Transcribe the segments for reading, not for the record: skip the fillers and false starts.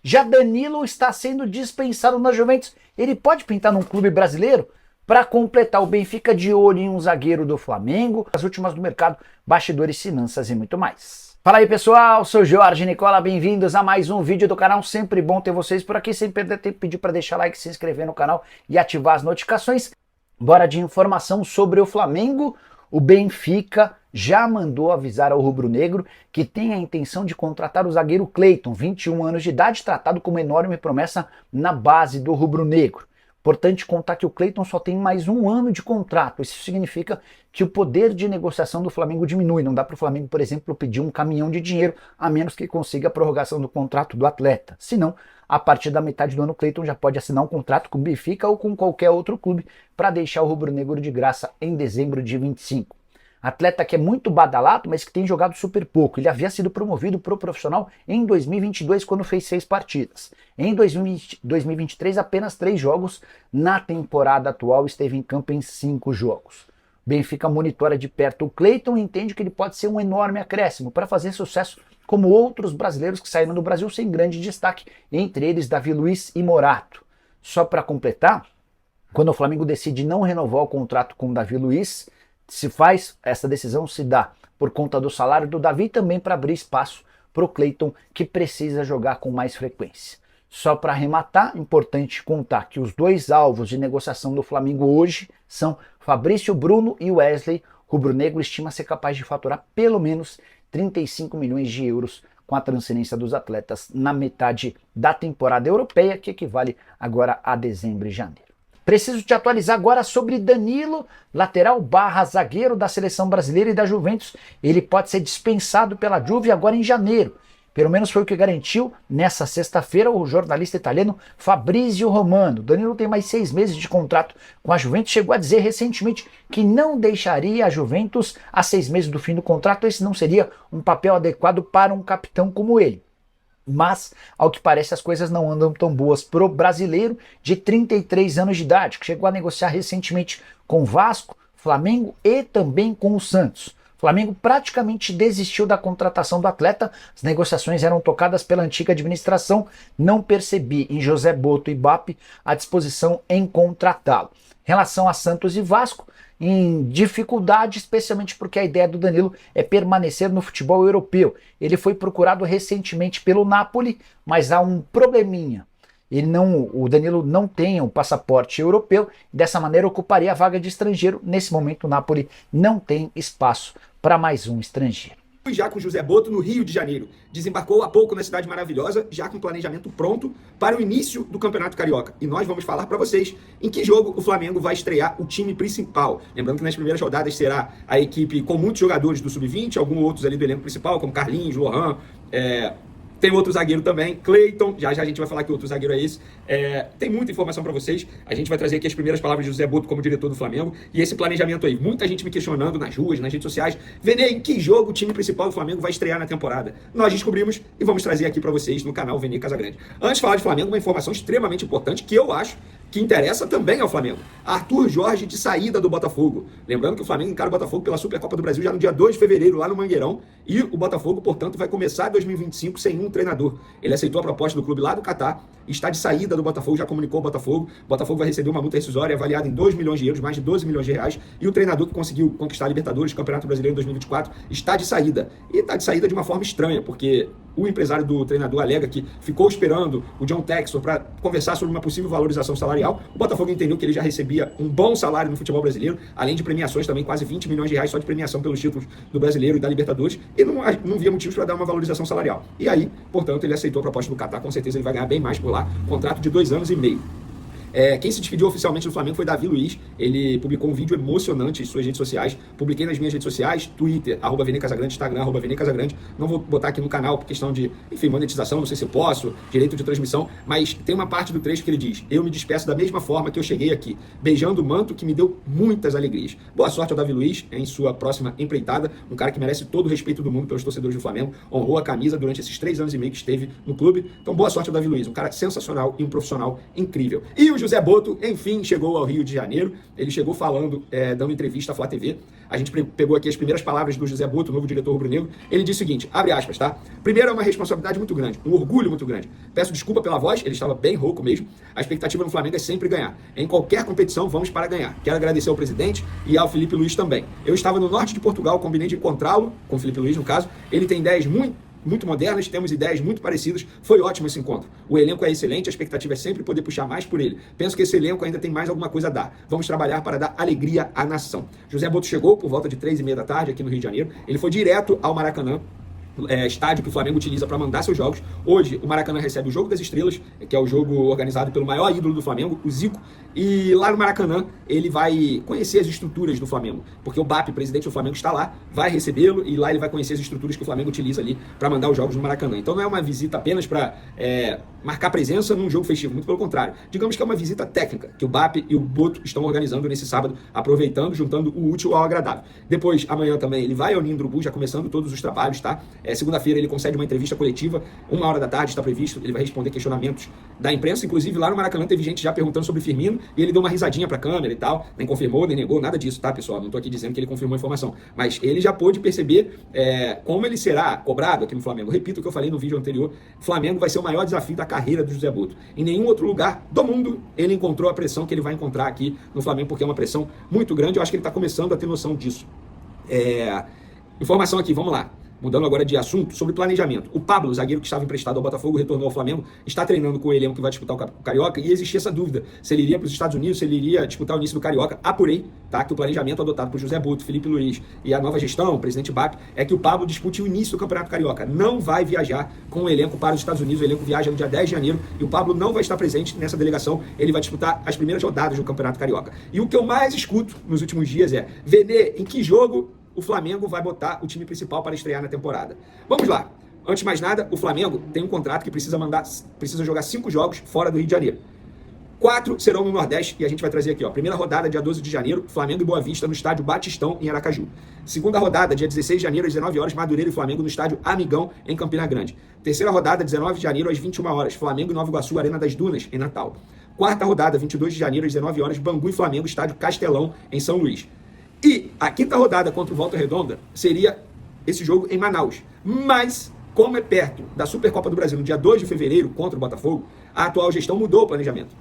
Já Danilo está sendo dispensado na Juventus. Ele pode pintar num clube brasileiro? Para completar, o Benfica de olho em um zagueiro do Flamengo, as últimas do mercado, bastidores, finanças e muito mais. Fala aí pessoal, sou Jorge Nicola, bem-vindos a mais um vídeo do canal, sempre bom ter vocês por aqui, sem perder tempo, pedir para deixar like, se inscrever no canal e ativar as notificações. Bora de informação sobre o Flamengo. O Benfica já mandou avisar ao rubro-negro que tem a intenção de contratar o zagueiro Cleiton, 21 anos de idade, tratado como enorme promessa na base do rubro-negro. Importante contar que o Cleiton só tem mais um ano de contrato. Isso significa que o poder de negociação do Flamengo diminui. Não dá para o Flamengo, por exemplo, pedir um caminhão de dinheiro, a menos que consiga a prorrogação do contrato do atleta. Senão, a partir da metade do ano, o Cleiton já pode assinar um contrato com o Benfica ou com qualquer outro clube para deixar o rubro-negro de graça em dezembro de 25. Atleta que é muito badalado, mas que tem jogado super pouco. Ele havia sido promovido para o profissional em 2022, quando fez 6 partidas. Em 2023, apenas 3 jogos. Na temporada atual, esteve em campo em 5 jogos. Benfica monitora de perto o Cleiton e entende que ele pode ser um enorme acréscimo para fazer sucesso como outros brasileiros que saíram do Brasil sem grande destaque, entre eles Davi Luiz e Morato. Só para completar, quando o Flamengo decide não renovar o contrato com o Davi Luiz, essa decisão se dá por conta do salário do Davi e também para abrir espaço para o Cleiton, que precisa jogar com mais frequência. Só para arrematar, importante contar que os dois alvos de negociação do Flamengo hoje são Fabrício Bruno e Wesley. O rubro-negro estima ser capaz de faturar pelo menos 35 milhões de euros com a transferência dos atletas na metade da temporada europeia, que equivale agora a dezembro e janeiro. Preciso te atualizar agora sobre Danilo, lateral / zagueiro da seleção brasileira e da Juventus. Ele pode ser dispensado pela Juve agora em janeiro. Pelo menos foi o que garantiu nessa sexta-feira o jornalista italiano Fabrizio Romano. Danilo tem mais 6 meses de contrato com a Juventus. Chegou a dizer recentemente que não deixaria a Juventus a 6 meses do fim do contrato. Esse não seria um papel adequado para um capitão como ele. Mas, ao que parece, as coisas não andam tão boas pro brasileiro de 33 anos de idade, que chegou a negociar recentemente com o Vasco, Flamengo e também com o Santos. O Flamengo praticamente desistiu da contratação do atleta, as negociações eram tocadas pela antiga administração, não percebi em José Boto e Bape a disposição em contratá-lo. Em relação a Santos e Vasco, em dificuldade, especialmente porque a ideia do Danilo é permanecer no futebol europeu. Ele foi procurado recentemente pelo Napoli, mas há um probleminha. O Danilo não tem o passaporte europeu, e dessa maneira ocuparia a vaga de estrangeiro. Nesse momento o Napoli não tem espaço para mais um estrangeiro. Já com José Boto no Rio de Janeiro. Desembarcou há pouco na cidade maravilhosa, já com planejamento pronto para o início do Campeonato Carioca. E nós vamos falar para vocês em que jogo o Flamengo vai estrear o time principal. Lembrando que nas primeiras rodadas será a equipe com muitos jogadores do Sub-20, alguns outros ali do elenco principal, como Carlinhos, Lohan, tem outro zagueiro também, Cleiton, já a gente vai falar que outro zagueiro é esse. Tem muita informação para vocês, a gente vai trazer aqui as primeiras palavras de José Boto como diretor do Flamengo, e esse planejamento aí, muita gente me questionando nas ruas, nas redes sociais, Vene, em que jogo o time principal do Flamengo vai estrear na temporada? Nós descobrimos e vamos trazer aqui para vocês no canal Vene Casagrande. Antes de falar de Flamengo, uma informação extremamente importante que eu acho que interessa também ao Flamengo. Arthur Jorge de saída do Botafogo. Lembrando que o Flamengo encara o Botafogo pela Supercopa do Brasil já no dia 2 de fevereiro, lá no Mangueirão, e o Botafogo, portanto, vai começar 2025 sem um treinador. Ele aceitou a proposta do clube lá do Catar, está de saída do Botafogo, já comunicou o Botafogo. O Botafogo vai receber uma multa rescisória avaliada em 2 milhões de euros, mais de 12 milhões de reais, e o treinador que conseguiu conquistar a Libertadores, Campeonato Brasileiro em 2024, está de saída. E está de saída de uma forma estranha, porque o empresário do treinador alega que ficou esperando o John Textor para conversar sobre uma possível valorização salarial. O Botafogo entendeu que ele já recebia um bom salário no futebol brasileiro, além de premiações também, quase 20 milhões de reais só de premiação pelos títulos do Brasileiro e da Libertadores, e não via motivos para dar uma valorização salarial. E aí, portanto, ele aceitou a proposta do Catar, com certeza ele vai ganhar bem mais por lá, contrato de 2 anos e meio. Quem se despediu oficialmente do Flamengo foi Davi Luiz. Ele publicou um vídeo emocionante em suas redes sociais. Publiquei nas minhas redes sociais, Twitter, @VeneCasagrande, Instagram, @VeneCasagrande. Não vou botar aqui no canal por questão de, enfim, monetização, não sei se eu posso, direito de transmissão, mas tem uma parte do trecho que ele diz: eu me despeço da mesma forma que eu cheguei aqui, beijando o manto que me deu muitas alegrias. Boa sorte ao Davi Luiz em sua próxima empreitada, um cara que merece todo o respeito do mundo pelos torcedores do Flamengo, honrou a camisa durante esses 3 anos e meio que esteve no clube. Então boa sorte ao Davi Luiz, um cara sensacional e um profissional incrível. E o José Botto, enfim, chegou ao Rio de Janeiro. Ele chegou falando, dando entrevista à Flá TV. A gente pegou aqui as primeiras palavras do José Botto, novo diretor rubro-negro. Ele disse o seguinte, abre aspas, tá? Primeiro, é uma responsabilidade muito grande, um orgulho muito grande. Peço desculpa pela voz, ele estava bem rouco mesmo. A expectativa no Flamengo é sempre ganhar. Em qualquer competição, vamos para ganhar. Quero agradecer ao presidente e ao Felipe Luiz também. Eu estava no norte de Portugal, combinei de encontrá-lo, com o Felipe Luiz no caso. Ele tem ideias muito modernas, temos ideias muito parecidas. Foi ótimo esse encontro. O elenco é excelente, a expectativa é sempre poder puxar mais por ele. Penso que esse elenco ainda tem mais alguma coisa a dar. Vamos trabalhar para dar alegria à nação. José Botto chegou por volta de 3h30 da tarde aqui no Rio de Janeiro. Ele foi direto ao Maracanã, estádio que o Flamengo utiliza para mandar seus jogos. Hoje, o Maracanã recebe o Jogo das Estrelas, que é o jogo organizado pelo maior ídolo do Flamengo, o Zico, e lá no Maracanã ele vai conhecer as estruturas do Flamengo, porque o BAP, presidente do Flamengo, está lá, vai recebê-lo e lá ele vai conhecer as estruturas que o Flamengo utiliza ali para mandar os jogos no Maracanã. Então não é uma visita apenas para marcar presença num jogo festivo, muito pelo contrário. Digamos que é uma visita técnica, que o BAP e o Botto estão organizando nesse sábado, aproveitando, juntando o útil ao agradável. Depois, amanhã também, ele vai ao Ninho do Urubu, já começando todos os trabalhos, tá? Segunda-feira ele concede uma entrevista coletiva, 1h da tarde está previsto, ele vai responder questionamentos da imprensa, inclusive lá no Maracanã teve gente já perguntando sobre Firmino, e ele deu uma risadinha pra câmera e tal, nem confirmou, nem negou, nada disso, tá, pessoal? Não tô aqui dizendo que ele confirmou a informação, mas ele já pôde perceber como ele será cobrado aqui no Flamengo. Repito o que eu falei no vídeo anterior, Flamengo vai ser o maior desafio da carreira do José Botto. Em nenhum outro lugar do mundo ele encontrou a pressão que ele vai encontrar aqui no Flamengo, porque é uma pressão muito grande, eu acho que ele tá começando a ter noção disso. Informação aqui, vamos lá. Mudando agora de assunto, sobre planejamento. O Pablo, zagueiro que estava emprestado ao Botafogo, retornou ao Flamengo, está treinando com o elenco que vai disputar o Carioca, e existia essa dúvida, se ele iria para os Estados Unidos, se ele iria disputar o início do Carioca. Apurei, tá, que o planejamento adotado por José Botto, Felipe Luiz e a nova gestão, o presidente BAP, é que o Pablo dispute o início do Campeonato Carioca. Não vai viajar com o elenco para os Estados Unidos, o elenco viaja no dia 10 de janeiro, e o Pablo não vai estar presente nessa delegação, ele vai disputar as primeiras rodadas do Campeonato Carioca. E o que eu mais escuto nos últimos dias é, Vene, em que jogo o Flamengo vai botar o time principal para estrear na temporada? Vamos lá. Antes de mais nada, o Flamengo tem um contrato que precisa jogar 5 jogos fora do Rio de Janeiro. 4 serão no Nordeste, e a gente vai trazer aqui, ó. Primeira rodada, dia 12 de janeiro, Flamengo e Boa Vista no estádio Batistão, em Aracaju. Segunda rodada, dia 16 de janeiro, às 19 horas, Madureira e Flamengo no estádio Amigão, em Campina Grande. Terceira rodada, 19 de janeiro, às 21 horas, Flamengo e Nova Iguaçu, Arena das Dunas, em Natal. Quarta rodada, 22 de janeiro, às 19 horas, Bangu e Flamengo, estádio Castelão, em São Luís. E a quinta rodada contra o Volta Redonda seria esse jogo em Manaus. Mas, como é perto da Supercopa do Brasil, no dia 2 de fevereiro, contra o Botafogo, a atual gestão mudou o planejamento.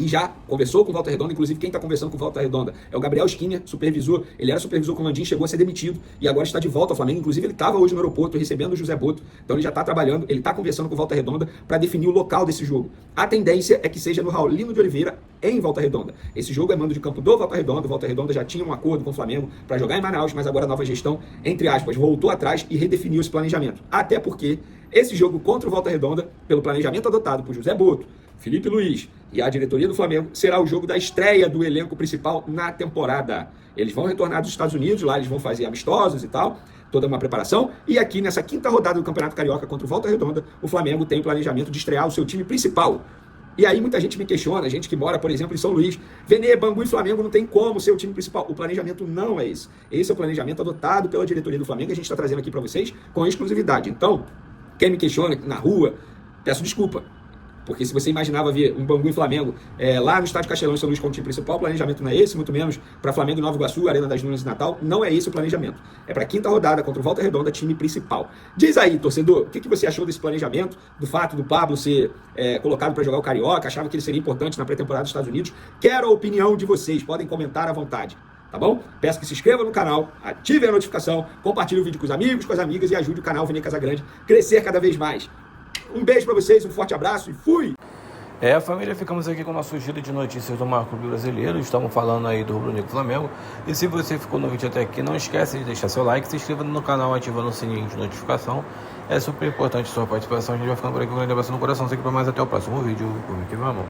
E já conversou com o Volta Redonda, inclusive quem está conversando com o Volta Redonda é o Gabriel Skinner, supervisor. Ele era supervisor com o Landim, chegou a ser demitido e agora está de volta ao Flamengo. Inclusive ele estava hoje no aeroporto recebendo o José Botto, então ele já está trabalhando, ele está conversando com o Volta Redonda para definir o local desse jogo. A tendência é que seja no Raulino de Oliveira, em Volta Redonda. Esse jogo é mando de campo do Volta Redonda. O Volta Redonda já tinha um acordo com o Flamengo para jogar em Manaus, mas agora a nova gestão, entre aspas, voltou atrás e redefiniu esse planejamento. Até porque esse jogo contra o Volta Redonda, pelo planejamento adotado por José Botto, Felipe Luiz e a diretoria do Flamengo, será o jogo da estreia do elenco principal na temporada. Eles vão retornar dos Estados Unidos, lá eles vão fazer amistosos e tal, toda uma preparação, e aqui nessa quinta rodada do Campeonato Carioca contra o Volta Redonda, o Flamengo tem o planejamento de estrear o seu time principal. E aí muita gente me questiona, gente que mora, por exemplo, em São Luís, Vene, Bangu e Flamengo não tem como ser o time principal. O planejamento não é esse. Esse é o planejamento adotado pela diretoria do Flamengo, que a gente está trazendo aqui para vocês com exclusividade. Então, quem me questiona na rua, peço desculpa. Porque se você imaginava ver um Bangu e Flamengo lá no estádio Castelão em São Luís como time principal, o planejamento não é esse, muito menos para Flamengo e Nova Iguaçu, Arena das Dunas e Natal, não é esse o planejamento. É para a quinta rodada contra o Volta Redonda, time principal. Diz aí, torcedor, o que você achou desse planejamento, do fato do Pablo ser colocado para jogar o Carioca, achava que ele seria importante na pré-temporada dos Estados Unidos? Quero a opinião de vocês, podem comentar à vontade. Tá bom? Peço que se inscreva no canal, ative a notificação, compartilhe o vídeo com os amigos, com as amigas e ajude o canal Vene Casagrande a crescer cada vez mais. Um beijo para vocês, um forte abraço e fui! Família, ficamos aqui com o nosso giro de notícias do maior clube brasileiro. Estamos falando aí do Rubro Negro Flamengo. E se você ficou no vídeo até aqui, não esquece de deixar seu like, se inscreva no canal, ativando o sininho de notificação. É super importante a sua participação. A gente vai ficando por aqui com um grande abraço no coração. Sei que para mais, até o próximo vídeo. Comigo, meu amor.